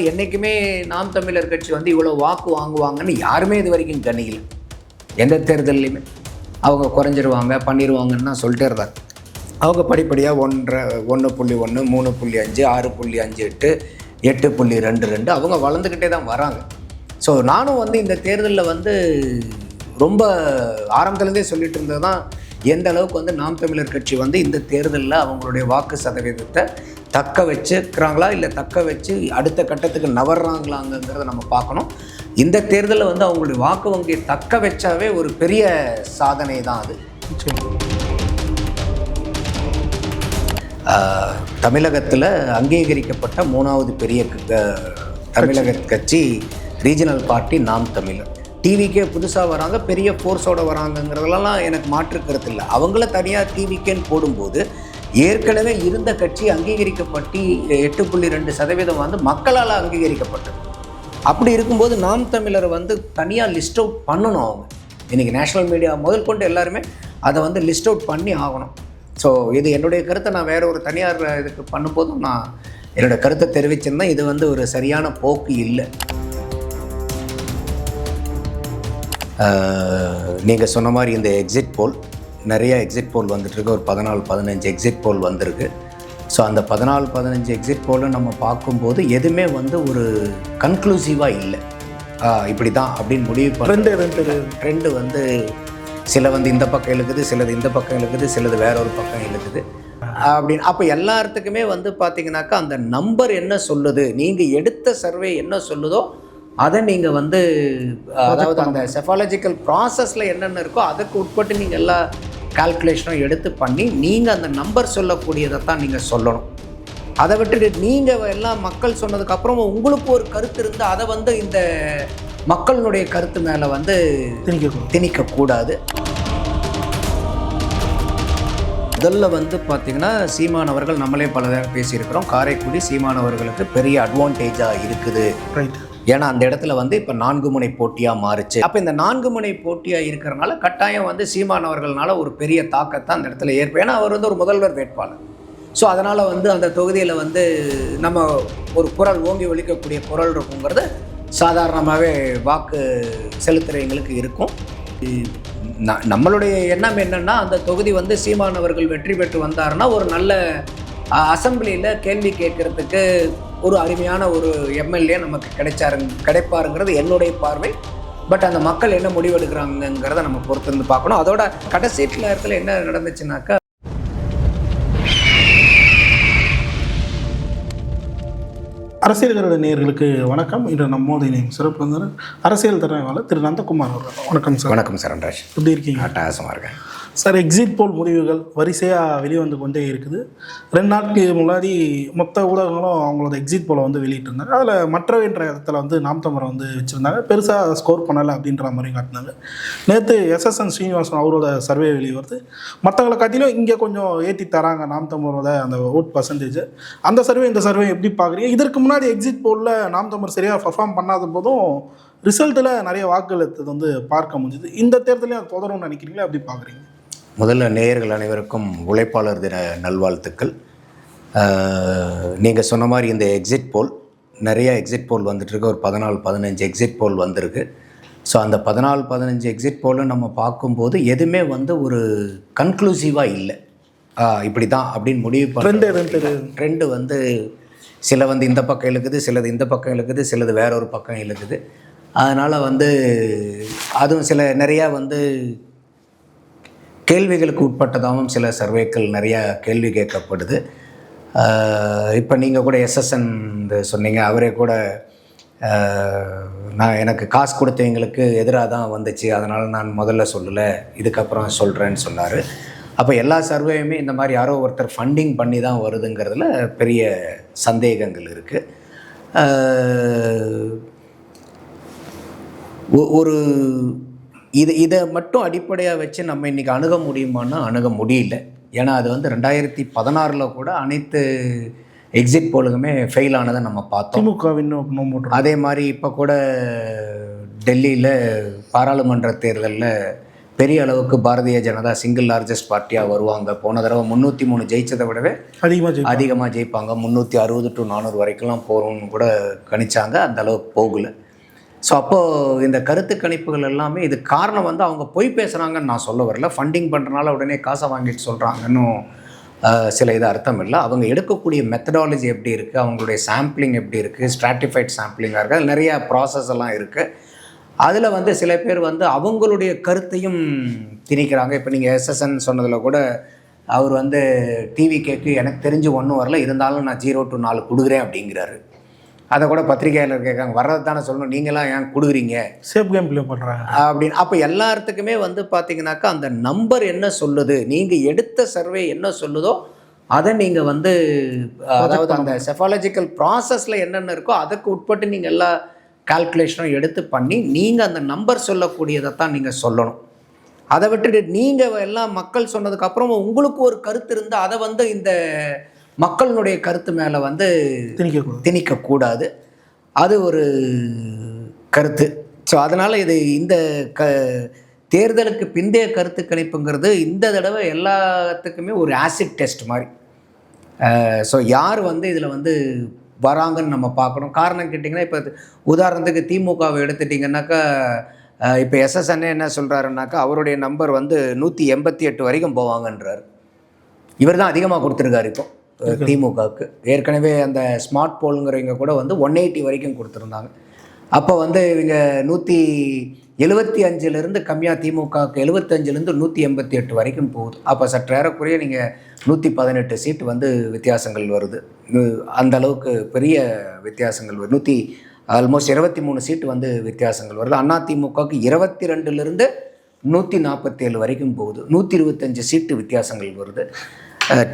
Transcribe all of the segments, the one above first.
என்னைக்குமே நாம் தமிழர் கட்சி வந்து இவ்வளோ வாக்கு வாங்குவாங்கன்னு யாருமே இது வரைக்கும் கணிக்கல. எந்த தேர்தல்லையுமே அவங்க குறைஞ்சிருவாங்க பண்ணிடுவாங்கன்னு தான் சொல்லிட்டே இருந்தாங்க. அவங்க படிப்படியாக 1.1 3.5 6.58 8.22 அவங்க வளர்ந்துக்கிட்டே தான் வராங்க. ஸோ நானும் வந்து இந்த தேர்தலில் வந்து ரொம்ப ஆரம்பத்துலேருந்தே சொல்லிட்டு இருந்தது தான், எந்த அளவுக்கு வந்து நாம் தமிழர் கட்சி வந்து இந்த தேர்தலில் அவங்களுடைய வாக்கு சதவீதத்தை தக்க வச்சுக்கிறாங்களா இல்லை தக்க வச்சு அடுத்த கட்டத்துக்கு நவர்றாங்களாங்கிறத நம்ம பார்க்கணும். இந்த தேர்தலில் வந்து அவங்களுடைய வாக்கு வங்கியை தக்க வச்சாவே ஒரு பெரிய சாதனை தான் அது. தமிழகத்தில் அங்கீகரிக்கப்பட்ட 3வது பெரிய தமிழக கட்சி ரீஜனல் பார்ட்டி நாம் தமிழர். டிவிக்கே புதுசாக வராங்க, பெரிய ஃபோர்ஸோடு வராங்கங்கிறதுலாம் எனக்கு மாற்று கருத்து இல்லை. அவங்கள தனியாக டிவிக்கேன்னு போடும்போது ஏற்கனவே இருந்த கட்சி அங்கீகரிக்கப்பட்டு 8.2% வந்து மக்களால் அங்கீகரிக்கப்பட்டது. அப்படி இருக்கும்போது நாம் தமிழரை வந்து தனியாக லிஸ்ட் அவுட் பண்ணணும். அவங்க இன்றைக்கி நேஷ்னல் மீடியா முதல் கொண்டு எல்லாருமே அதை வந்து லிஸ்ட் அவுட் பண்ணி ஆகணும். ஸோ இது என்னுடைய கருத்தை நான் வேறு ஒரு தனியார் இதுக்கு பண்ணும்போதும் நான் என்னோடய கருத்தை தெரிவிச்சிருந்தேன். இது வந்து ஒரு சரியான போக்கு இல்லை. நீங்கள் சொன்ன மாதிரி இந்த எக்ஸிட் போல் நிறைய எக்ஸிட் போல் வந்துட்டுருக்கு. ஒரு 14-15 எக்ஸிட் போல் வந்திருக்கு. ஸோ அந்த 14-15 எக்ஸிட் போலை நம்ம பார்க்கும்போது எதுவுமே வந்து ஒரு கன்க்ளூசிவாக இல்லை. இப்படி தான் அப்படின்னு முடிவு பண்ண ட்ரெண்டு வந்து சில வந்து இந்த பக்கம் இழுக்குது, சிலது இந்த பக்கம் இழுக்குது, சிலது வேற ஒரு பக்கம் இழுக்குது அப்படின்னு. அப்போ எல்லாத்துக்குமே வந்து பார்த்தீங்கன்னாக்கா அந்த நம்பர் என்ன சொல்லுது, நீங்கள் எடுத்த சர்வே என்ன சொல்லுதோ அதை நீங்கள் வந்து அதாவது அந்த செஃபாலஜிக்கல் ப்ராசஸில் என்னென்ன இருக்கோ அதுக்கு உட்பட்டு நீங்கள் எல்லா கால்குலேஷனும் எடுத்து பண்ணி நீங்கள் அந்த நம்பர் சொல்லக்கூடியதை தான் நீங்கள் சொல்லணும். அதை விட்டுட்டு நீங்கள் எல்லாம் மக்கள் சொன்னதுக்கப்புறம் உங்களுக்கு ஒரு கருத்து இருந்து அதை வந்து இந்த மக்களுடைய கருத்து மேலே வந்து திணிக்கக்கூடாது. முதல்ல வந்து பார்த்திங்கன்னா சீமானவர்கள் நம்மளே பல நேரம் பேசியிருக்கிறோம், காரைக்குடி சீமானவர்களுக்கு பெரிய அட்வான்டேஜாக இருக்குது. ரைட். ஏன்னா அந்த இடத்துல வந்து இப்போ 4 முனை போட்டியாக மாறுச்சு. அப்போ இந்த 4 முனை போட்டியாக இருக்கிறனால கட்டாயம் வந்து சீமானவர்கள்னால ஒரு பெரிய தாக்கத்தை அந்த இடத்துல ஏற்படும். ஏன்னா அவர் வந்து ஒரு முதல்வர் வேட்பாளர். ஸோ அதனால் வந்து அந்த தொகுதியில் வந்து நம்ம ஒரு குரல் ஓங்கி ஒலிக்கக்கூடிய குரல் இருக்குங்கிறது சாதாரணமாகவே வாக்கு செலுத்துகிறவங்களுக்கு இருக்கும். நம்மளுடைய எண்ணம் என்னென்னா அந்த தொகுதி வந்து சீமானவர்கள் வெற்றி பெற்று வந்தாருன்னா ஒரு நல்ல அசம்பிளியில் கேள்வி கேட்குறதுக்கு ஒரு அருமையான ஒரு எம்எல்ஏ நமக்கு கிடைப்பாருங்கிறது என்னுடைய பார்வை. பட் அந்த மக்கள் என்ன முடிவெடுக்கிறாங்கிறத நம்ம பொறுத்திருந்து பார்க்கணும். அதோட கடைசி நேரத்தில் என்ன நடந்துச்சுனாக்கா, அரசியல்களோட நேயர்களுக்கு வணக்கம். இன்று நம்மோடு இணையும் சிறப்பு வந்து அரசியல் திறனாளர் திரு நந்தகுமார் அவர்கள். வணக்கம் சார். வணக்கம் சார். நன்றாஜ், எப்படி இருக்கீங்க? அட்டகாசமாக இருக்கேன் சார். எக்ஸிட் போல் முடிவுகள் வரிசையாக வெளிவந்து கொண்டே இருக்குது. 2 நாட்களுக்கு முன்னாடி மொத்த ஊடகங்களும் அவங்களோட எக்ஸிட் போலை வந்து வெளியிட்டிருந்தாங்க. அதில் மற்றவைன்ற இடத்துல வந்து நாம் தமிழரை வந்து வச்சுருந்தாங்க. பெருசாக ஸ்கோர் பண்ணலை அப்படின்ற மாதிரி காட்டினாங்க. நேற்று எஸ்எஸ்என் ஸ்ரீனிவாசன் அவரோட சர்வே வெளியே வருது. மற்றவங்களை காட்டிலும் இங்கே கொஞ்சம் ஏற்றி தராங்க நாம் தமிழரோட அந்த ஓட் பர்சன்டேஜ். அந்த சர்வே இந்த சர்வே எப்படி பார்க்குறீங்க? இதற்கு முன்னாடி எக்ஸிட் போலில் நாம் தமிழர் சரியாக பர்ஃபார்ம் பண்ணாத போதும் ரிசல்ட்டில் நிறைய வாக்குகள் எடுத்தது வந்து பார்க்க முடிஞ்சுது. இந்த தேர்தலையும் அது தொடரும்னு நினைக்கிறீங்களா? எப்படி பார்க்குறீங்க? முதல்ல நேயர்கள் அனைவருக்கும் உழைப்பாளர் தின நல்வாழ்த்துக்கள். நீங்கள் சொன்ன மாதிரி இந்த எக்ஸிட் போல் நிறைய எக்ஸிட் போல் வந்துட்டுருக்கு. ஒரு 14-15 எக்ஸிட் போல் வந்திருக்கு. ஸோ அந்த 14-15 எக்ஸிட் போல் நம்ம பார்க்கும்போது எதுவுமே வந்து ஒரு கன்க்ளூசிவாக இல்லை. இப்படி தான் அப்படின்னு முடிவு பண்ண ட்ரெண்டு வந்து சில வந்து இந்த பக்கம் இழுக்குது, சிலது இந்த பக்கம் இழுக்குது, சிலது வேற ஒரு பக்கம் இழுக்குது. அதனால் வந்து அதுவும் நிறையா வந்து கேள்விகளுக்கு உட்பட்டதாகவும் சில சர்வேக்கள் நிறையா கேள்வி கேட்கப்படுது. இப்போ நீங்கள் கூட எஸ்எஸ்என் சொன்னீங்க, அவரே கூட நான் எனக்கு காசு கொடுத்தவங்களுக்கு எதிராக தான் வந்துச்சு, அதனால் நான் முதல்ல சொல்லலை, இதுக்கப்புறம் சொல்கிறேன்னு சொன்னார். அப்போ எல்லா சர்வேயுமே இந்த மாதிரி யாரோ ஒருத்தர் ஃபண்டிங் பண்ணி தான் வருதுங்கிறதுல பெரிய சந்தேகங்கள் இருக்குது. ஒரு இதை மட்டும் அடிப்படையாக வச்சு நம்ம இன்றைக்கி அணுக முடியுமான்னா அணுக முடியல. ஏன்னா அது வந்து 2016 கூட அனைத்து எக்ஸிட் போலுக்குமே ஃபெயில் ஆனதை நம்ம பார்த்தோம். அதே மாதிரி இப்போ கூட டெல்லியில் பாராளுமன்ற தேர்தலில் பெரிய அளவுக்கு பாரதிய ஜனதா சிங்கிள் லார்ஜஸ்ட் பார்ட்டியாக வருவாங்க. போன தடவை 303 ஜெயிச்சதை விடவே அதிகமாக ஜெயிப்பாங்க. 360 to 400 வரைக்கும்லாம் போகிறோம்னு கூட கணிச்சாங்க. அந்த அளவுக்கு போகலை. ஸோ அப்போது இந்த கருத்து கணிப்புகள் எல்லாமே இது காரணம் வந்து அவங்க பொய் பேசுகிறாங்கன்னு நான் சொல்ல வரல. ஃபண்டிங் பண்ணுறனால உடனே காசை வாங்கிட்டு சொல்கிறாங்கன்னு சில இது அர்த்தம் இல்லை. அவங்க எடுக்கக்கூடிய மெத்தடாலஜி எப்படி இருக்குது, அவங்களுடைய சாம்பிளிங் எப்படி இருக்குது, ஸ்ட்ராட்டிஃபைட் சாம்பிளிங்காக இருக்குது, அது நிறையா ப்ராசஸ் எல்லாம் இருக்குது. அதில் வந்து சில பேர் வந்து அவங்களுடைய கருத்தையும் திணிக்கிறாங்க. இப்போ நீங்கள் எஸ்எஸ்என் சொன்னதில் கூட அவர் வந்து டிவிகேக்கு எனக்கு தெரிஞ்சு ஒன்றும் வரல, இருந்தாலும் நான் 0 to 4 கொடுக்குறேன் அப்படிங்கிறாரு. அதை கூட பத்திரிகையாளர் கேட்காங்க, வர்றது தானே சொல்லணும், நீங்களாம் ஏன் கொடுக்குறீங்க, சேஃப் கேம் ப்ளே பண்ணுறாங்க அப்படின்னு. அப்போ எல்லாத்துக்குமே வந்து பார்த்தீங்கன்னாக்கா அந்த நம்பர் என்ன சொல்லுது, நீங்கள் எடுத்த சர்வே என்ன சொல்லுதோ அதை நீங்கள் வந்து அதாவது அந்த செஃபாலஜிக்கல் ப்ராசஸில் என்னென்ன இருக்கோ அதுக்கு உட்பட்டு நீங்கள் எல்லா கால்குலேஷனும் எடுத்து பண்ணி நீங்கள் அந்த நம்பர் சொல்லக்கூடியதை தான் நீங்கள் சொல்லணும். அதை விட்டுட்டு நீங்கள் எல்லாம் மக்கள் சொன்னதுக்கப்புறம் உங்களுக்கு ஒரு கருத்து இருந்தால் அதை வந்து இந்த மக்களுடைய கருத்து மேலே வந்து திணிக்கக்கூடாது. அது ஒரு கருத்து. ஸோ அதனால் இது இந்த தேர்தலுக்கு பிந்தைய கருத்து கணிப்புங்கிறது இந்த தடவை எல்லாத்துக்குமே ஒரு ஆசிட் டெஸ்ட் மாதிரி. ஸோ யார் வந்து இதில் வந்து வராங்கன்னு நம்ம பார்க்கணும். காரணம் கேட்டிங்கன்னா, இப்போ உதாரணத்துக்கு திமுகவை எடுத்துட்டிங்கன்னாக்கா, இப்போ எஸ்எஸ்என் என்ன சொல்கிறாருன்னாக்கா அவருடைய நம்பர் வந்து 188 வரைக்கும் போவாங்கன்றார். இவர் தான் அதிகமாக கொடுத்துருக்காரு இப்போ திமுகவுக்கு. ஏற்கனவே அந்த ஸ்மார்ட் போலுங்கிறவங்க கூட வந்து 180 வரைக்கும் கொடுத்துருந்தாங்க. அப்போ வந்து இவங்க 175 கம்மியாக திமுகவுக்கு 75 188 வரைக்கும் போகுது. அப்போ சற்றேறக்குறைய நீங்கள் 118 சீட்டு வந்து வித்தியாசங்கள் வருது. அந்த அளவுக்கு பெரிய வித்தியாசங்கள் வருது. ஆல்மோஸ்ட் 23 சீட்டு வந்து வித்தியாசங்கள் வருது. அதிமுகவுக்கு 22 147 வரைக்கும் போகுது. 125 சீட்டு வித்தியாசங்கள் வருது.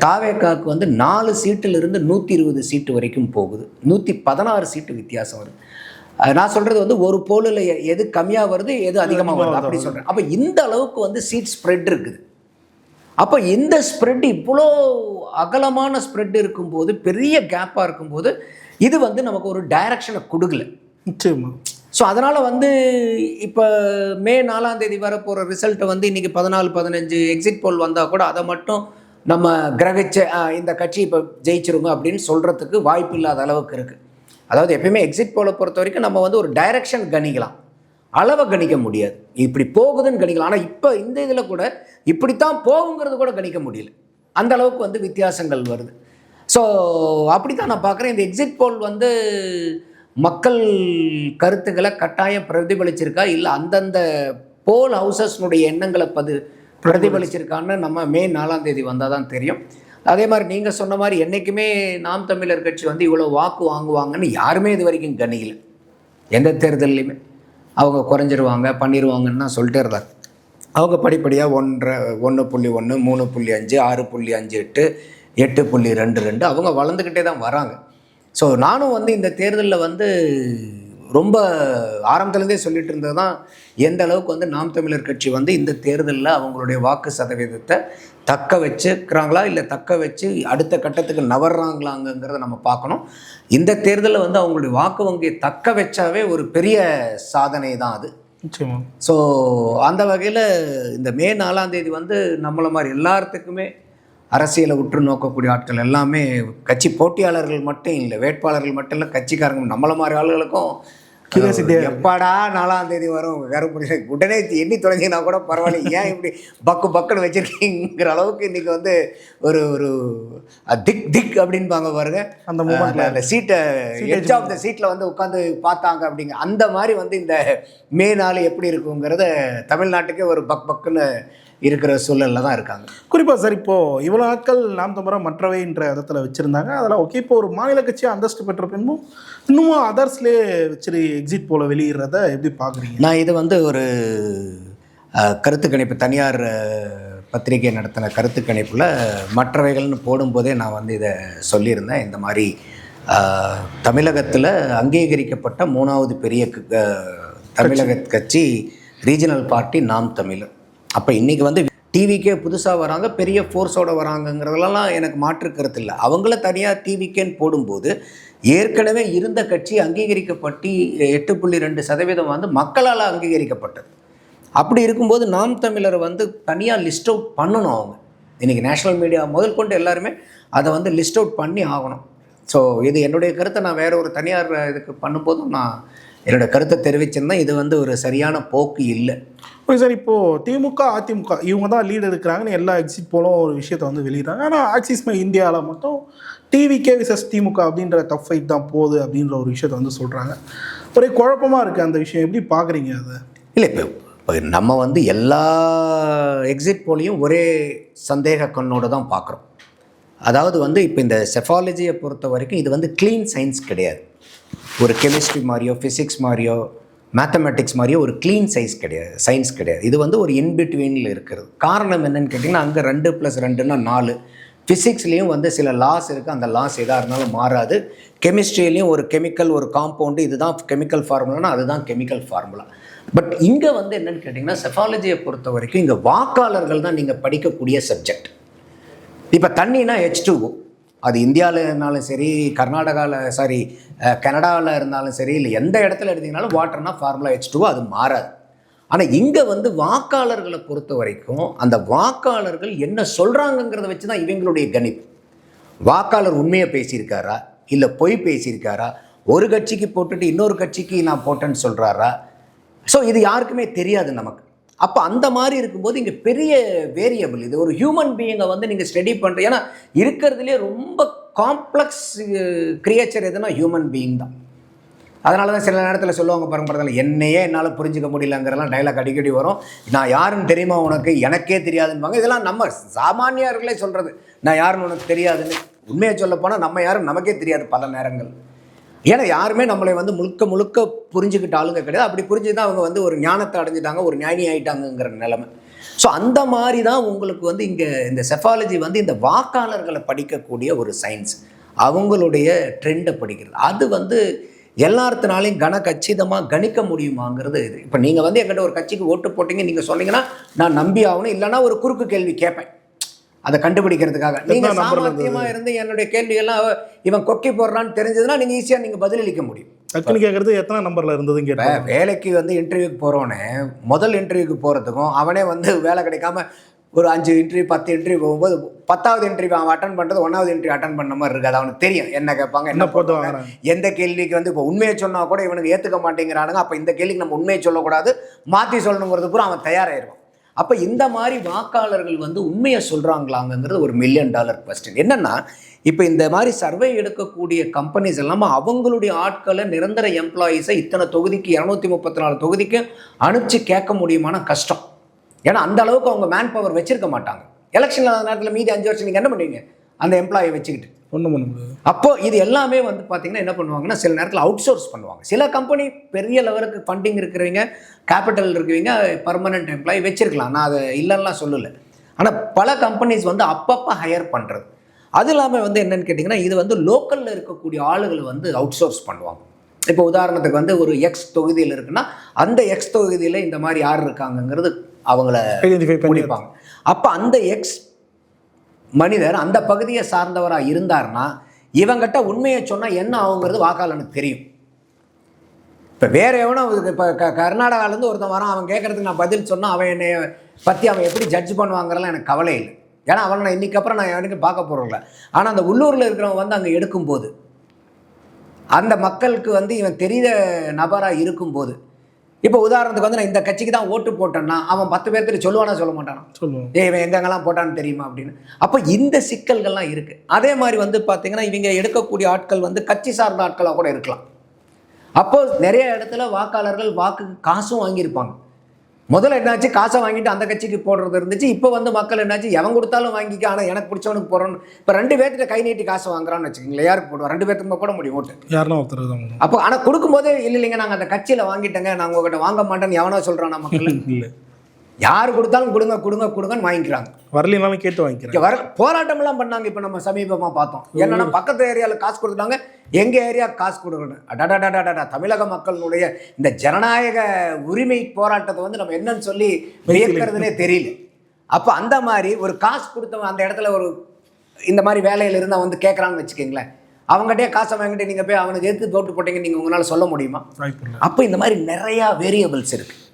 தாவேக்காவுக்கு வந்து 4 சீட்டிலிருந்து 120 சீட்டு வரைக்கும் போகுது. 116 சீட்டு வித்தியாசம் வருது. நான் சொல்கிறது வந்து ஒரு போலில் எது கம்மியாக வருது எது அதிகமாக வருது அப்படி சொல்கிறேன். அப்போ இந்த அளவுக்கு வந்து சீட் ஸ்ப்ரெட் இருக்குது. அப்போ இந்த ஸ்ப்ரெட் இவ்வளோ அகலமான ஸ்ப்ரெட் இருக்கும்போது, பெரிய கேப்பாக இருக்கும்போது, இது வந்து நமக்கு ஒரு டைரக்ஷனை கொடுக்கல. நிச்சயமாக. ஸோ அதனால் வந்து இப்போ மே 4 வரப்போகிற ரிசல்ட்டை வந்து இன்றைக்கி 14-15 எக்ஸிட் போல் வந்தால் கூட அதை மட்டும் நம்ம கிரகிச்ச இந்த கட்சி இப்போ ஜெயிச்சிருங்க அப்படின்னு சொல்கிறதுக்கு வாய்ப்பு இல்லாத அளவுக்கு இருக்குது. அதாவது எப்பயுமே எக்ஸிட் போலை பொறுத்த வரைக்கும் நம்ம வந்து ஒரு டைரக்ஷன் கணிக்கலாம், அளவை கணிக்க முடியாது. இப்படி போகுதுன்னு கணிக்கலாம். ஆனால் இப்போ இந்த இதில் கூட இப்படித்தான் போகுங்கிறது கூட கணிக்க முடியல. அந்த அளவுக்கு வந்து வித்தியாசங்கள் வருது. ஸோ அப்படி தான் நான் பார்க்குறேன். இந்த எக்ஸிட் போல் வந்து மக்கள் கருத்துக்களை கட்டாயம் பிரதிபலிச்சிருக்கா, இல்லை அந்தந்த போல் ஹவுசஸ்னுடைய எண்ணங்களை பிரதிபலிச்சிருக்கான்னு நம்ம மே 4 வந்தால் தான் தெரியும். அதே மாதிரி நீங்கள் சொன்ன மாதிரி என்றைக்குமே நாம் தமிழர் கட்சி வந்து இவ்வளோ வாக்கு வாங்குவாங்கன்னு யாருமே இது வரைக்கும் கணிக்கல. எந்த தேர்தல்லையுமே அவங்க குறைஞ்சிருவாங்க பண்ணிடுவாங்கன்னு தான் சொல்லிட்டே இருந்தாங்க. அவங்க படிப்படியாக 1.1, 3.5, 6.58, 8.22 அவங்க வளர்ந்துக்கிட்டே தான் வராங்க. ஸோ நானும் வந்து இந்த தேர்தலில் வந்து ரொம்ப ஆரம்பத்துலேருந்தே சொல்லிட்டு இருந்தது தான், எந்த அளவுக்கு வந்து நாம் தமிழர் கட்சி வந்து இந்த தேர்தலில் அவங்களுடைய வாக்கு சதவீதத்தை தக்க வச்சுக்கிறாங்களா, இல்லை தக்க வச்சு அடுத்த கட்டத்துக்கு நவர்றாங்களாங்கிறத நம்ம பார்க்கணும். இந்த தேர்தலில் வந்து அவங்களுடைய வாக்கு வங்கியை தக்க வச்சாவே ஒரு பெரிய சாதனை தான் அது. நிச்சயமாக. ஸோ அந்த வகையில் இந்த மே 4 வந்து நம்மளை மாதிரி எல்லாத்துக்குமே அரசியலை உற்று நோக்கக்கூடிய ஆட்கள் எல்லாமே, கட்சி போட்டியாளர்கள் மட்டும் இல்லை, வேட்பாளர்கள் மட்டும் இல்லை, கட்சிக்காரங்க நம்மளை மாதிரி ஆளுகளுக்கும் எப்பாடா 4 வரும் வேற உடனே எண்ணி தொலைஞ்சிங்கன்னா கூட பரவாயில்ல, ஏன் இப்படி பக்குன்னு வச்சிருக்கீங்கிற அளவுக்கு இன்றைக்கி வந்து ஒரு ஒரு திக் அப்படின்பாங்க பாருங்க. அந்த சீட்டை எட்ஜ் ஆஃப் த சீட்டில் வந்து உட்காந்து பார்த்தாங்க அப்படிங்க. அந்த மாதிரி வந்து இந்த மே 4 எப்படி இருக்குங்கிறத தமிழ்நாட்டுக்கே ஒரு பக்குன்னு இருக்கிற சூழலில் தான் இருக்காங்க. குறிப்பாக சார், இப்போது இவ்வளோ நாட்கள் நாம் தமிழர் மற்றவைன்ற இடத்துல வச்சுருந்தாங்க, அதெல்லாம் ஓகே. இப்போ ஒரு மாநில கட்சியாக அந்தஸ்து பெற்ற பின்பும் இன்னமும் அதர்ஸ்லேயே வச்சு எக்ஸிட் போல வெளியிடுறத எப்படி பார்க்குறீங்க? நான் இது வந்து ஒரு கருத்து கணிப்பு, தனியார் பத்திரிகை நடத்தின கருத்து கணிப்பில் மற்றவைகள்னு போடும்போதே நான் வந்து இதை சொல்லியிருந்தேன். இந்த மாதிரி தமிழகத்தில் அங்கீகரிக்கப்பட்ட 3வது பெரிய தமிழக கட்சி ரீஜனல் பார்ட்டி நாம் தமிழர். அப்போ இன்றைக்கி வந்து டிவிக்கே புதுசாக வராங்க, பெரிய ஃபோர்ஸோடு வராங்கங்கிறதுலாம் எனக்கு மாற்று கருத்து இல்லை. அவங்கள தனியாக டிவிக்கேன்னு போடும்போது ஏற்கனவே இருந்த கட்சி அங்கீகரிக்கப்பட்டு 8.2% வந்து மக்களால் அங்கீகரிக்கப்பட்டது. அப்படி இருக்கும்போது நாம் தமிழரை வந்து தனியாக லிஸ்ட் அவுட் பண்ணணும் அவங்க. இன்றைக்கி நேஷ்னல் மீடியா முதல் கொண்டு எல்லாருமே அதை வந்து லிஸ்ட் அவுட் பண்ணி ஆகணும். ஸோ இது என்னுடைய கருத்தை நான் வேறு ஒரு தனியார் இதுக்கு பண்ணும்போதும் நான் என்னோடய கருத்தை தெரிவிச்சிருந்தேன். இது வந்து ஒரு சரியான போக்கு இல்லை. ஓகே சார், இப்போது திமுக அதிமுக இவங்க தான் லீடு எடுக்கிறாங்கன்னு எல்லா எக்ஸிட் போலும் ஒரு விஷயத்தை வந்து வெளியிடுறாங்க. ஆனால் ஆக்சிஸ் இந்தியாவில் மட்டும் டிவிகே விசஸ் திமுக அப்படின்ற டஃப் ஃபைட் தான் போகுது அப்படின்ற ஒரு விஷயத்தை வந்து சொல்கிறாங்க. ஒரே குழப்பமாக இருக்குது அந்த விஷயம், எப்படி பார்க்குறீங்க அதை? இல்லை, இப்போ நம்ம வந்து எல்லா எக்ஸிட் போலையும் ஒரே சந்தேக கண்ணோடு தான் பார்க்குறோம். அதாவது வந்து இப்போ இந்த செஃபாலஜியை பொறுத்த வரைக்கும் இது வந்து க்ளீன் சயின்ஸ் கிடையாது. ஒரு கெமிஸ்ட்ரி மாதிரியோ ஃபிசிக்ஸ் மாதிரியோ மேத்தமெட்டிக்ஸ் மாதிரியோ ஒரு க்ளீன் சயின்ஸ் கிடையாது. இது வந்து ஒரு இன்பிட்வீனில் இருக்கிறது. காரணம் என்னன்னு கேட்டிங்கன்னா, அங்கே 2+2 = 4. ஃபிசிக்ஸ்லேயும் வந்து சில லாஸ் இருக்குது. அந்த லாஸ் எதாக இருந்தாலும் மாறாது. கெமிஸ்ட்ரியிலையும் ஒரு கெமிக்கல், ஒரு காம்பவுண்டு, இதுதான் கெமிக்கல் ஃபார்முலானா அதுதான் கெமிக்கல் ஃபார்முலா. பட் இங்கே வந்து என்னென்னு கேட்டிங்கன்னா, செஃபாலஜியை பொறுத்த வரைக்கும் இங்கே வாக்காளர்கள் தான் நீங்கள் படிக்கக்கூடிய சப்ஜெக்ட். இப்போ தண்ணினா H2O, அது இந்தியாவில் இருந்தாலும் சரி, கனடாவில் இருந்தாலும் சரி, இல்லை எந்த இடத்துல எடுத்திங்கனாலும் வாட்டர்னா ஃபார்முலா H2O, அது மாறாது. ஆனால் இங்கே வந்து வாக்காளர்களை பொறுத்த வரைக்கும் அந்த வாக்காளர்கள் என்ன சொல்கிறாங்கங்கிறத வச்சு தான் இவங்களுடைய கணிப்பு. வாக்காளர் உண்மையை பேசியிருக்காரா, இல்லை பொய் பேசியிருக்காரா, ஒரு கட்சிக்கு போட்டுட்டு இன்னொரு கட்சிக்கு நான் போட்டேன்னு சொல்கிறாரா? ஸோ இது யாருக்குமே தெரியாது நமக்கு. அப்போ அந்த மாதிரி இருக்கும்போது இங்கே பெரிய வேரியபிள். இது ஒரு ஹியூமன் பீயிங்கை வந்து நீங்கள் ஸ்டடி பண்ணுற, ஏன்னா இருக்கிறதுலே ரொம்ப காம்ப்ளெக்ஸ் கிரியேச்சர் எதுனா ஹியூமன் பீயிங் தான். அதனால தான் சில நேரத்தில் சொல்லுவாங்க பாருங்க, என்னையே என்னால் புரிஞ்சுக்க முடியலங்கிறலாம் டைலாக் அடிக்கடி வரும். நான் யாருன்னு தெரியுமா உனக்கு, எனக்கே தெரியாதுன்பாங்க. இதெல்லாம் நம்ம சாமானியர்களே சொல்கிறது, நான் யாருன்னு உனக்கு தெரியாதுன்னு. உண்மையை சொல்ல போனால் நம்ம யாரும் நமக்கே தெரியாது பல நேரங்கள். ஏன்னா யாருமே நம்மளை வந்து முழுக்க புரிஞ்சுக்கிட்ட ஆளுங்க கிடையாது. அப்படி புரிஞ்சு தான் அவங்க வந்து ஒரு ஞானத்தை அடைஞ்சிட்டாங்க, ஒரு ஞானி ஆகிட்டாங்கங்கிற நிலைமை. ஸோ அந்த மாதிரி தான் உங்களுக்கு வந்து இங்கே இந்த செஃபாலஜி வந்து இந்த வாக்காளர்களை படிக்கக்கூடிய ஒரு சயின்ஸ், அவங்களுடைய ட்ரெண்டை படிக்கிறது. அது வந்து எல்லாத்தினாலையும் கச்சிதமாக கணிக்க முடியுமாங்கிறது இது. இப்போ நீங்கள் வந்து எங்கிட்ட ஒரு கட்சிக்கு ஓட்டு போட்டிங்க, நீங்கள் சொன்னீங்கன்னா நான் நம்பி ஆகணும். இல்லைனா ஒரு குறுக்கு கேள்வி கேட்பேன் அதை கண்டுபிடிக்கிறதுக்காக. நீங்கள் சாமர்த்தியமாக இருந்து என்னுடைய கேள்வியெல்லாம் இவன் கொக்கி போடுறான்னு தெரிஞ்சதுன்னா நீங்கள் ஈஸியாக நீங்கள் பதிலளிக்க முடியும். டக்குன்னு கேட்குறது எத்தனை நம்பரில் இருந்ததுன்னு கேட்டேன். வேலைக்கு வந்து இன்டர்வியூக்கு போகிறோன்னே முதல் இன்டர்வியூக்கு போகிறதுக்கும் அவனே வந்து வேலை கிடைக்காம ஒரு 5 இன்டர்வியூ 10 இன்டர்வியூ போகும்போது 10வது இன்டர்வியூ அவன் அட்டன் பண்ணுறது 1வது இன்டர்வியூ அட்டன் பண்ண மாதிரி இருக்காது. அவனுக்கு தெரியும் என்ன கேட்பாங்க, என்ன போட்டுவாங்க, எந்த கேள்விக்கு வந்து இப்போ உண்மையை சொன்னால் கூட இவனுக்கு ஏற்றுக்க மாட்டேங்கிறானுங்க. அப்போ இந்த கேள்விக்கு நம்ம உண்மையை சொல்லக்கூடாது, மாற்றி சொல்லணுங்கிறது பூரா அவன் தயாராகிடுவான். அப்போ இந்த மாதிரி வாக்காளர்கள் வந்து உண்மையை சொல்கிறாங்களாங்கிறது ஒரு $1 மில்லியன் கொஸ்டின். என்னென்னா, இப்போ இந்த மாதிரி சர்வே எடுக்கக்கூடிய கம்பெனிஸ் எல்லாமே அவங்களுடைய ஆட்களை, நிரந்தர எம்ப்ளாயீஸை இத்தனை தொகுதிக்கு 234 தொகுதிக்கு அனுப்பிச்சு கேட்க முடியுமான கஷ்டம். ஏன்னா அந்த அளவுக்கு அவங்க மேன் பவர் வச்சிருக்க மாட்டாங்க. எலெக்ஷன் நேரத்தில் மீதி 5 வருஷம் நீங்கள் என்ன பண்ணுவீங்க அந்த எம்ப்ளாயை வச்சுக்கிட்டு? ஒன்றும் பண்ண முடியாது. அப்போ இது எல்லாமே வந்து பார்த்தீங்கன்னா என்ன பண்ணுவாங்கன்னா, சில நேரத்தில் அவுட் சோர்ஸ் பண்ணுவாங்க. சில கம்பெனி பெரிய லெவலுக்கு ஃபண்டிங் இருக்கிறவங்க, கேபிட்டல் இருக்கிறவங்க பர்மனெண்ட் எம்ப்ளாயி வச்சிருக்கலாம், நான் அதை இல்லைன்னா சொல்லலை. ஆனால் பல கம்பெனிஸ் வந்து அப்பப்போ ஹையர் பண்ணுறது. அது இல்லாமல் வந்து என்னென்னு கேட்டிங்கன்னா, இது வந்து லோக்கலில் இருக்கக்கூடிய ஆளுகளை வந்து அவுட் சோர்ஸ் பண்ணுவாங்க. இப்போ உதாரணத்துக்கு வந்து ஒரு எக்ஸ் தொகுதியில் இருக்குன்னா அந்த எக்ஸ் தொகுதியில் இந்த மாதிரி யார் இருக்காங்கங்கிறது அவங்கள ஐடென்டிஃபை பண்ணிப்பாங்க. அப்போ அந்த எக்ஸ் மனிதர் அந்த பகுதியை சார்ந்தவராக இருந்தார்னா இவங்கிட்ட உண்மையை சொன்னால் என்ன ஆகுங்கிறது வாக்காளனுக்கு தெரியும். இப்போ வேற எவனோ இப்போ கர்நாடகாவிலேருந்து ஒருத்தன் வரான், அவன் கேட்குறதுக்கு நான் பதில் சொன்னால் அவன் என்னை பற்றி அவன் எப்படி ஜட்ஜ் பண்ணுவாங்கிறலாம் எனக்கு கவலை இல்லை. ஏன்னா அவனை நான் இன்றைக்கப்புறம் நான் எனக்கு பார்க்க போகிறதில்ல. ஆனால் அந்த உள்ளூரில் இருக்கிறவன் வந்து அங்கே எடுக்கும்போது அந்த மக்களுக்கு வந்து இவன் தெரிந்த நபராக இருக்கும்போது, இப்போ உதாரணத்துக்கு வந்து நான் இந்த கட்சிக்கு தான் ஓட்டு போட்டேன்னா அவன் 10 பேர்த்துட்டு சொல்லுவானா சொல்ல மாட்டானா? சொல்லுவான். இவன் எங்கெங்கெல்லாம் போட்டான்னு தெரியுமா அப்படின்னு. அப்போ இந்த சிக்கல்கள்லாம் இருக்குது. அதே மாதிரி வந்து பார்த்திங்கன்னா இவங்க எடுக்கக்கூடிய ஆட்கள் வந்து கட்சி சார்ந்த ஆட்களாக கூட இருக்கலாம். அப்போது நிறைய இடத்துல வாக்காளர்கள் வாக்குக்கு காசும் வாங்கியிருப்பாங்க. முதல்ல என்னாச்சு, காசை வாங்கிட்டு அந்த கட்சிக்கு போடுறது இருந்துச்சு. இப்போ வந்து மக்கள் என்னாச்சு, எவன் கொடுத்தாலும் வாங்கிக்க, ஆனால் எனக்கு பிடிச்சவனுக்கு போடுறோன்னு. இப்போ 2 பேர்த்திட்ட கை நீட்டி காசு வாங்குறான்னு வச்சுக்கோங்களேன், யாருக்கு போடுவோம்? 2 பேர்த்துக்கு போட முடியும் ஓட்டு, யாருன்னா ஒருத்தர் தான். அப்போ ஆனால் கொடுக்கும்போதே இல்லைங்க நாங்கள் அந்த கட்சியில் வாங்கிட்டேங்க, நாங்கள் உங்கள்கிட்ட வாங்க மாட்டேன்னு எவனோ சொல்கிறான் மக்கள். இல்லை, யார் கொடுத்தாலும் கொடுங்க கொடுங்க கொடுங்கன்னு வாங்கிக்கிறாங்க. வரலினாலும் கேட்டு வாங்கிக்கிறாங்க. போராட்டம்லாம் பண்ணாங்க. இப்போ நம்ம சமீபமாக பார்த்தோம். என்னன்னா பக்கத்து ஏரியாவில் காசு கொடுத்துட்டாங்க, எங்கள் ஏரியா காசு கொடுக்கணும். அடாடாடாடாடா, தமிழக மக்களுடைய இந்த ஜனநாயக உரிமை போராட்டத்தை வந்து நம்ம என்னன்னு சொல்லி வியக்கிறதுனே தெரியல. அப்போ அந்த மாதிரி ஒரு காசு கொடுத்தவன் அந்த இடத்துல ஒரு இந்த மாதிரி வேலையில் இருந்தால் வந்து கேட்குறான்னு வச்சுக்கோங்களேன், அவங்ககிட்டே காசை வாங்கிட்டு நீங்கள் போய் அவனுக்கு எதிர்த்து ஓட்டு போட்டீங்க நீங்கள் உங்களால் சொல்ல முடியுமா? அப்போ இந்த மாதிரி நிறையா வேரியபிள்ஸ் இருக்குது.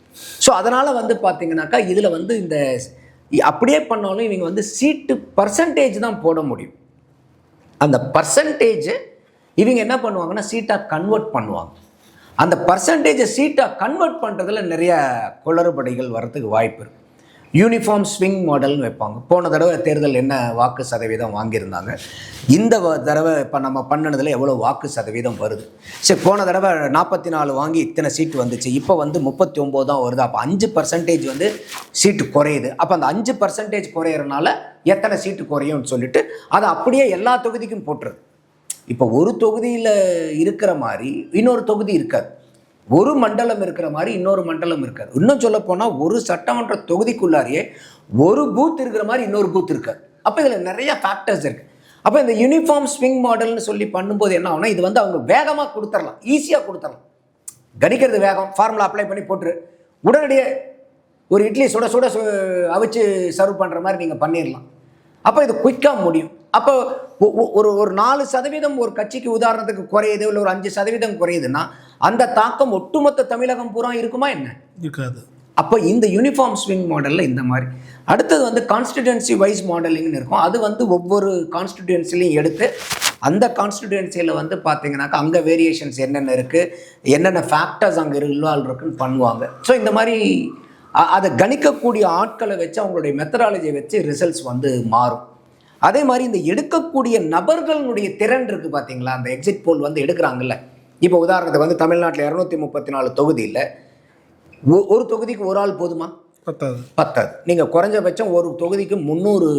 ஸோ அதனால் வந்து பார்த்தீங்கன்னாக்கா இதில் வந்து இந்த அப்படியே பண்ணாலும் இவங்க வந்து சீட்டு பர்சன்டேஜ் தான் போட முடியும். அந்த பர்சன்டேஜ் இவங்க என்ன பண்ணுவாங்கன்னா சீட்டாக கன்வெர்ட் பண்ணுவாங்க. அந்த பர்சன்டேஜை சீட்டாக கன்வெர்ட் பண்ணுறதுல நிறைய குளறுபடிகள் வர்றதுக்கு வாய்ப்பு இருக்குது. யூனிஃபார்ம் ஸ்விங் மாடல்னு வைப்பாங்க. போன தடவை தேர்தல் என்ன வாக்கு சதவீதம் வாங்கியிருந்தாங்க, இந்த தடவை இப்போ நம்ம பண்ணினதில் எவ்வளோ வாக்கு சதவீதம் வருது. சரி, போன தடவை 44 வாங்கி இத்தனை சீட்டு வந்துச்சு, இப்போ வந்து 39 தான் வருது. அப்போ 5% வந்து சீட்டு குறையுது. அப்போ அந்த 5% குறையிறனால எத்தனை சீட்டு குறையும்னு சொல்லிட்டு அதை அப்படியே எல்லா தொகுதிக்கும் போட்டுருது. இப்போ ஒரு தொகுதியில் இருக்கிற மாதிரி இன்னொரு தொகுதி இருக்காது, ஒரு மண்டலம் இருக்கிற மாதிரி இன்னொரு மண்டலம் இருக்காது. இன்னும் சொல்ல போனால் ஒரு சட்டமன்ற தொகுதிக்குள்ளாரியே ஒரு பூத் இருக்கிற மாதிரி இன்னொரு பூத் இருக்காது. அப்போ இதில் நிறைய ஃபேக்டர்ஸ் இருக்குது. அப்போ இந்த யூனிஃபார்ம் ஸ்விங் மாடல்னு சொல்லி பண்ணும்போது என்ன ஆகுனா, இது வந்து அவங்க வேகமாக கொடுத்துடலாம், ஈஸியாக கொடுத்துடலாம். கணிக்கிறது வேகம், ஃபார்முலா அப்ளை பண்ணி போட்டு உடனடியே ஒரு இட்லி சுட சுட அவிச்சு சர்வ் பண்ணுற மாதிரி நீங்கள் பண்ணிடலாம். அப்போ இது குயிக்காக முடியும். அப்போ ஒரு 4% ஒரு கட்சிக்கு உதாரணத்துக்கு குறையுது, இல்லை ஒரு 5% குறையுதுன்னா அந்த தாக்கம் ஒட்டுமொத்த தமிழகம் பூரா இருக்குமா என்ன? இருக்காது. அப்போ இந்த யூனிஃபார்ம் ஸ்விங் மாடலில் இந்த மாதிரி. அடுத்தது வந்து கான்ஸ்டிடுவன்சி வைஸ் மாடலிங்னு இருக்கும். அது வந்து ஒவ்வொரு கான்ஸ்டிடுவன்சிலையும் எடுத்து அந்த கான்ஸ்டிடுவன்சியில் வந்து பார்த்தீங்கன்னாக்கா அங்கே வேரியேஷன்ஸ் என்னென்ன இருக்குது, என்னென்ன ஃபேக்டர்ஸ் அங்கே இன்வால்வ் இருக்குன்னு பண்ணுவாங்க. ஸோ இந்த மாதிரி அதை கணிக்கக்கூடிய ஆட்களை வச்சு அவங்களுடைய மெத்தடாலஜியை வச்சு ரிசல்ட்ஸ் வந்து மாறும். அதே மாதிரி இந்த எடுக்கக்கூடிய நபர்களுடைய திறன் இருக்குது பார்த்தீங்களா, அந்த எக்ஸிட் போல் வந்து எடுக்கிறாங்கல்ல. இப்போ உதாரணத்துக்கு வந்து தமிழ்நாட்டில் 234 தொகுதியில் ஒரு தொகுதிக்கு ஒரு ஆள் போதுமா? பத்தாது. நீங்கள் குறைஞ்சபட்சம் ஒரு தொகுதிக்கு 300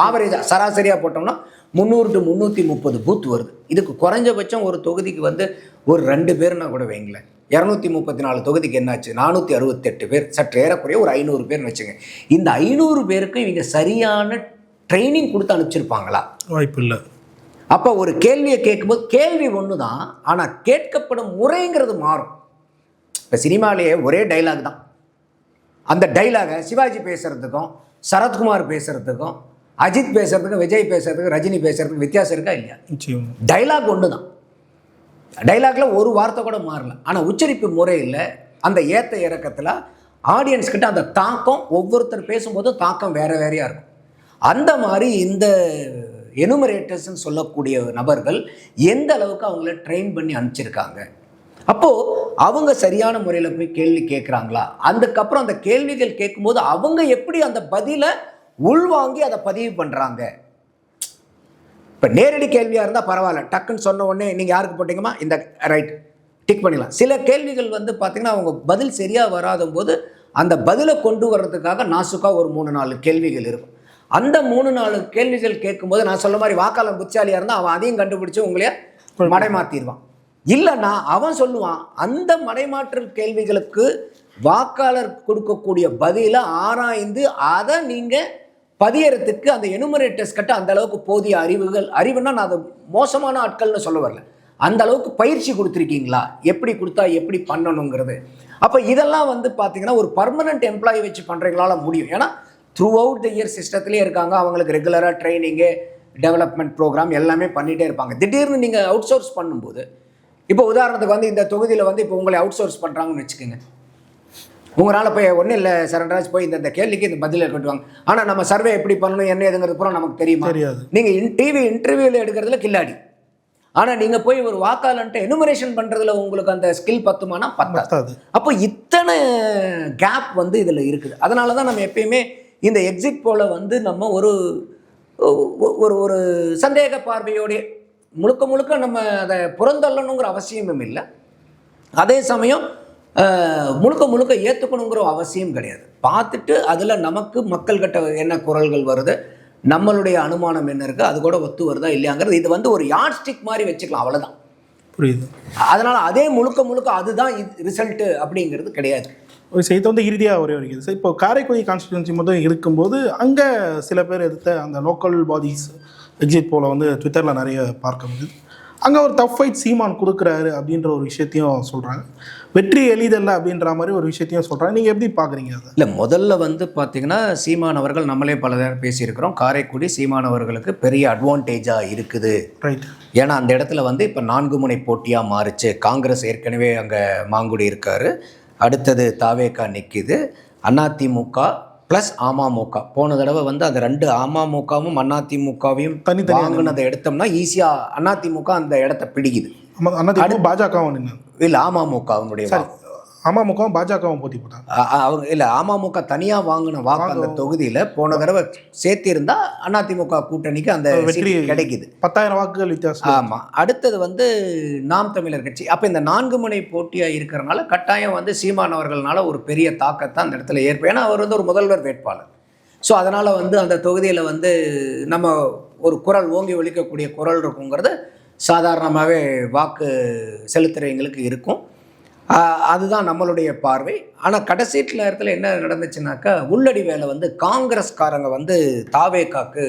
ஆவரேஜாக சராசரியாக போட்டோம்னா 300 to 330 பூத் வருது. இதுக்கு குறைஞ்சபட்சம் ஒரு தொகுதிக்கு வந்து ஒரு 2 பேர்னா கூட வைங்களேன். 234 தொகுதிக்கு என்னாச்சு, 468 பேர், சற்று ஏறக்குறைய ஒரு 500 பேர்னு வச்சுங்க. இந்த 500 பேருக்கு இவங்க சரியான ட்ரைனிங் கொடுத்து அனுப்பிச்சிருப்பாங்களா? வாய்ப்பு இல்லை. அப்போ ஒரு கேள்வியை கேட்கும்போது கேள்வி ஒன்று தான், ஆனால் கேட்கப்படும் முறைங்கிறது மாறும். இப்போ சினிமாலேயே ஒரே டைலாக் தான். அந்த டைலாகை சிவாஜி பேசுகிறதுக்கும் சரத்குமார் பேசுகிறதுக்கும் அஜித் பேசுகிறதுக்கும் விஜய் பேசுகிறதுக்கும் ரஜினி பேசுகிறதுக்கும் வித்தியாசம் இருக்கா இல்லையா? டைலாக் ஒன்று தான். டைலாகில் ஒரு வார்த்தை கூட மாறல. ஆனால் உச்சரிப்பு முறையில் அந்த ஏற்ற இறக்கத்தில் ஆடியன்ஸ்கிட்ட அந்த தாக்கம் ஒவ்வொருத்தர் பேசும்போதும் தாக்கம் வேறு வேறையாக இருக்கும். அந்த மாதிரி இந்த எனுமரேட்டர்ஸ்ன்னு சொல்லக்கூடிய நபர்கள் எந்த அளவுக்கு அவங்கள ட்ரெயின் பண்ணி அனுப்பிச்சிருக்காங்க. அப்போது அவங்க சரியான முறையில் போய் கேள்வி கேட்குறாங்களா, அதுக்கப்புறம் அந்த கேள்விகள் கேட்கும்போது அவங்க எப்படி அந்த பதிலை உள்வாங்கி அதை பதிவு பண்ணுறாங்க. இப்போ நேரடி கேள்வியாக இருந்தால் பரவாயில்ல, டக்குன்னு சொன்ன உடனே நீங்கள் யாருக்கு போட்டிங்கம்மா இந்த ரைட் டிக் பண்ணிடலாம். சில கேள்விகள் வந்து பார்த்திங்கன்னா அவங்க பதில் சரியாக வராத போது அந்த பதிலை கொண்டு வர்றதுக்காக நாசுக்காக ஒரு 3-4 கேள்விகள் இருக்கும். அந்த 3-4 கேள்விகள் கேட்கும்போது நான் சொல்ல மாதிரி வாக்காளர் புத்திசாலியாக இருந்தால் அவன் அதையும் கண்டுபிடிச்சி உங்களையே மடைமாற்றிடுவான். இல்லைன்னா அவன் சொல்லுவான் அந்த மடைமாற்றல் கேள்விகளுக்கு வாக்காளர் கொடுக்கக்கூடிய பதிலை ஆராய்ந்து அதை நீங்கள் பதியறதுக்கு அந்த எனுமரேட்டர்ஸ் கிட்ட அந்த அளவுக்கு போதிய அறிவுன்னா நான் அதை மோசமான ஆட்கள்னு சொல்ல வரல, அந்த அளவுக்கு பயிற்சி கொடுத்துருக்கீங்களா, எப்படி கொடுத்தா எப்படி பண்ணணுங்கிறது. அப்போ இதெல்லாம் வந்து பார்த்தீங்கன்னா ஒரு பர்மனெண்ட் எம்ப்ளாயி வச்சு பண்ணுறீங்களால முடியும். ஏன்னா த்ரூ அவுட் த இயர் சிஸ்டத்துலேயே இருக்காங்க, அவங்களுக்கு ரெகுலராக ட்ரைனிங்கு டெவலப்மெண்ட் ப்ரோக்ராம் எல்லாமே பண்ணிகிட்டே இருப்பாங்க. திடீர்னு நீங்கள் அவுட் சோர்ஸ் பண்ணும்போது, இப்போ உதாரணத்துக்கு வந்து இந்த தொகுதியில் வந்து இப்போ உங்களை அவுட் சோர்ஸ் பண்ணுறாங்கன்னு வச்சுக்கோங்க. உங்களால் போய் ஒன்றும் இல்லை சரண்ராஜ் போய் இந்த கேள்விக்கு இந்த பதிலை கட்டுவாங்க. ஆனால் நம்ம சர்வே எப்படி பண்ணணும் என்ன எதுங்கிறது பூரா நமக்கு தெரியுமா? நீங்கள் டிவி இன்டர்வியூவில் எடுக்கிறதுல கில்லாடி. ஆனால் நீங்கள் போய் ஒரு வாக்காளன்ட்டு எனுமரேஷன் பண்ணுறதுல உங்களுக்கு அந்த ஸ்கில் பத்துமானா பத்தாது. அப்போ இத்தனை கேப் வந்து இதில் இருக்குது. அதனால தான் நம்ம எப்பயுமே இந்த எக்ஸிட் போல வந்து நம்ம ஒரு ஒரு சந்தேக பார்வையோடைய முழுக்க நம்ம அதை புறந்தள்ளணுங்கிற அவசியமும் இல்லை, அதே சமயம் முழுக்க ஏற்றுக்கணுங்கிற அவசியம் கிடையாது. பார்த்துட்டு அதில் நமக்கு மக்கள்கிட்ட என்ன குரல்கள் வருது, நம்மளுடைய அனுமானம் என்ன இருக்குது, அது கூட ஒத்து வருதா இல்லையாங்கிறது இது வந்து ஒரு யார்ட் ஸ்டிக் மாதிரி வச்சுக்கலாம், அவ்வளோதான். புரியுது. அதனால் அதே முழுக்க அதுதான் ரிசல்ட்டு அப்படிங்கிறது கிடையாது. ஒரு செய்தி வந்து இறுதியாக ஒரே வரைக்கும் சார், இப்போ காரைக்குடி கான்ஸ்டிடுவன்சி மட்டும் இருக்கும்போது அங்கே சில பேர் எடுத்த அந்த லோக்கல் பாடிஸ் எக்ஸிட் போல வந்து ட்விட்டரில் நிறைய பார்க்க முடியுது. அங்கே ஒரு டஃப் ஃபைட் சீமான் கொடுக்குறாரு அப்படின்ற ஒரு விஷயத்தையும் சொல்கிறாங்க. வெற்றி எளிதல்ல அப்படின்ற மாதிரி ஒரு விஷயத்தையும் சொல்கிறாங்க. நீங்கள் எப்படி பார்க்குறீங்க அதை? இல்லை, முதல்ல வந்து பார்த்திங்கன்னா சீமான் அவர்கள் நம்மளே பல நேரம் பேசியிருக்கிறோம், காரைக்குடி சீமான் அவர்களுக்கு பெரிய அட்வான்டேஜாக இருக்குது. ரைட். ஏன்னா அந்த இடத்துல வந்து இப்போ 4 முனை போட்டியாக மாறிச்சு. காங்கிரஸ் ஏற்கனவே அங்கே மாங்குடி இருக்கார், அடுத்தது தாவேகா நிற்கிது, அதிமுக ப்ளஸ் அமமுக. போன தடவை வந்து அந்த 2 அமமுகவும் அதிமுகவையும் வாங்கினதை எடுத்தோம்னா ஈஸியாக அதிமுக அந்த இடத்த பிடிக்குது. பாஜகவும் இல்லை அமமுகவுடைய அமமுகவும் பாஜகவும் போட்டி போட்டாங்க. அவங்க இல்லை அமமுக தனியாக வாங்கின வாக்கு அந்த தொகுதியில் போன தடவை சேர்த்திருந்தா அதிமுக கூட்டணிக்கு அந்த வெற்றி கிடைக்குது. 10,000 வாக்குகள் வித்தியாசம். ஆமாம். அடுத்தது வந்து நாம் தமிழர் கட்சி. அப்போ இந்த 4 முனை போட்டியாக இருக்கிறனால கட்டாயம் வந்து சீமான் அவர்களால் ஒரு பெரிய தாக்கத்தை அந்த இடத்துல ஏற்படும். ஏன்னா அவர் வந்து ஒரு முதல்வர் வேட்பாளர். ஸோ அதனால் வந்து அந்த தொகுதியில் வந்து நம்ம ஒரு குரல் ஓங்கி ஒலிக்கக்கூடிய குரல் இருக்குங்கிறது சாதாரணமாகவே வாக்கு செலுத்துகிறவங்களுக்கு இருக்கும். அதுதான் நம்மளுடைய பார்வை. ஆனால் கடைசி நேரத்தில் என்ன நடந்துச்சுனாக்கா, உள்ளடி வேலை வந்து காங்கிரஸ்காரங்க வந்து தாவேகாக்கு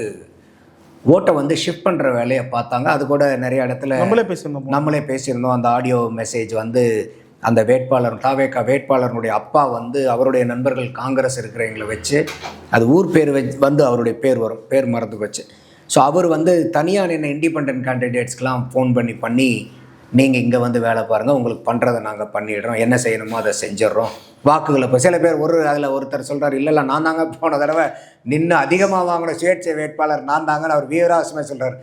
ஓட்டை வந்து ஷிஃப்ட் பண்ணுற வேலையை பார்த்தாங்க. அது கூட நிறைய இடத்துல நம்மளே பேசியிருந்தோம். அந்த ஆடியோ மெசேஜ் வந்து அந்த வேட்பாளர் தாவேகா வேட்பாளருடைய அப்பா வந்து அவருடைய நண்பர்கள் காங்கிரஸ் இருக்கிறவங்களை வச்சு, அது ஊர் பேர் வந்து அவருடைய பேர் வரும், பேர் மறந்து வச்சு. ஸோ அவர் வந்து தனியாக நின்று இண்டிபெண்ட் கேண்டிடேட்ஸ்க்கெலாம் ஃபோன் பண்ணி நீங்கள் இங்கே வந்து வேலை பாருங்கள், உங்களுக்கு பண்ணுறதை நாங்கள் பண்ணிடுறோம், என்ன செய்யணுமோ அதை செஞ்சிடறோம், வாக்குகளை. இப்போ சில பேர் அதில் ஒருத்தர் சொல்கிறார், இல்லை நான் தாங்க போன தடவை நின்று அதிகமாக வாங்கின சுயேட்சை வேட்பாளர் நான் தாங்கன்னு அவர் வீராசமே சொல்கிறார்.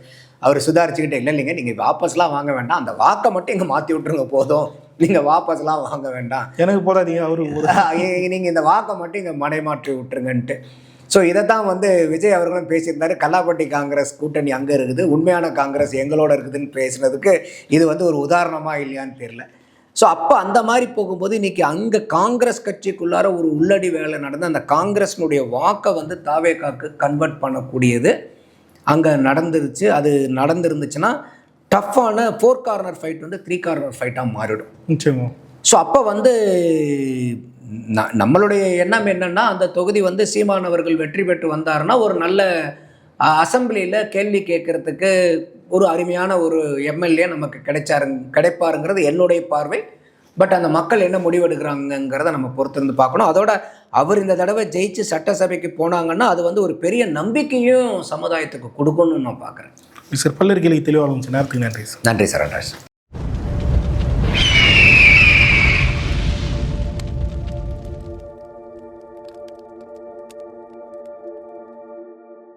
அவர் சுதாரிச்சுக்கிட்டே, இல்லைங்க நீங்கள் வாபஸ்லாம் வாங்க வேண்டாம், அந்த வாக்கை மட்டும் இங்கே மாற்றி விட்ருங்க போதும், நீங்கள் வாபஸ்லாம் வாங்க வேண்டாம், எனக்கு போடாதீங்க, நீங்கள் இந்த வாக்கை மட்டும் இங்கே மடைமாற்றி விட்டுருங்கன்ட்டு. ஸோ இதை தான் வந்து விஜய் அவர்களும் பேசியிருந்தார். கல்லாப்பட்டி காங்கிரஸ் கூட்டணி அங்கே இருக்குது, உண்மையான காங்கிரஸ் எங்களோட இருக்குதுன்னு பேசுனதுக்கு இது வந்து ஒரு உதாரணமாக இல்லையான்னு தெரியல. ஸோ அப்போ அந்த மாதிரி போகும்போது இன்றைக்கி அங்கே காங்கிரஸ் கட்சிக்குள்ளார ஒரு உள்ளடி வேலை நடந்து அந்த காங்கிரஸினுடைய வாக்கை வந்து தாவேகாக்கு கன்வெர்ட் பண்ணக்கூடியது அங்கே நடந்துருச்சு. அது நடந்துருந்துச்சுன்னா டஃப்பான 4 கார்னர் ஃபைட் வந்து 3 கார்னர் ஃபைட்டாக மாறிடும். நிச்சயமாக. ஸோ அப்போ வந்து நம்மளுடைய எண்ணம் என்னென்னா, அந்த தொகுதி வந்து சீமான் அவர்கள் வெற்றி பெற்று வந்தாருன்னா ஒரு நல்ல அசம்பிளியில் கேள்வி கேட்குறதுக்கு ஒரு அருமையான ஒரு எம்எல்ஏ நமக்கு கிடைப்பாருங்கிறது என்னுடைய பார்வை. பட் அந்த மக்கள் என்ன முடிவெடுக்கிறாங்கிறத நம்ம பொறுத்திருந்து பார்க்கணும். அதோட அவர் இந்த தடவை ஜெயிச்சு சட்டசபைக்கு போனாங்கன்னா அது வந்து ஒரு பெரிய நம்பிக்கையும் சமுதாயத்துக்கு கொடுக்கணும்னு நான் பார்க்குறேன். சார் பல்லர் கேள்வி தெளிவாக நேரத்துக்கு நன்றி சார். நன்றி சார்.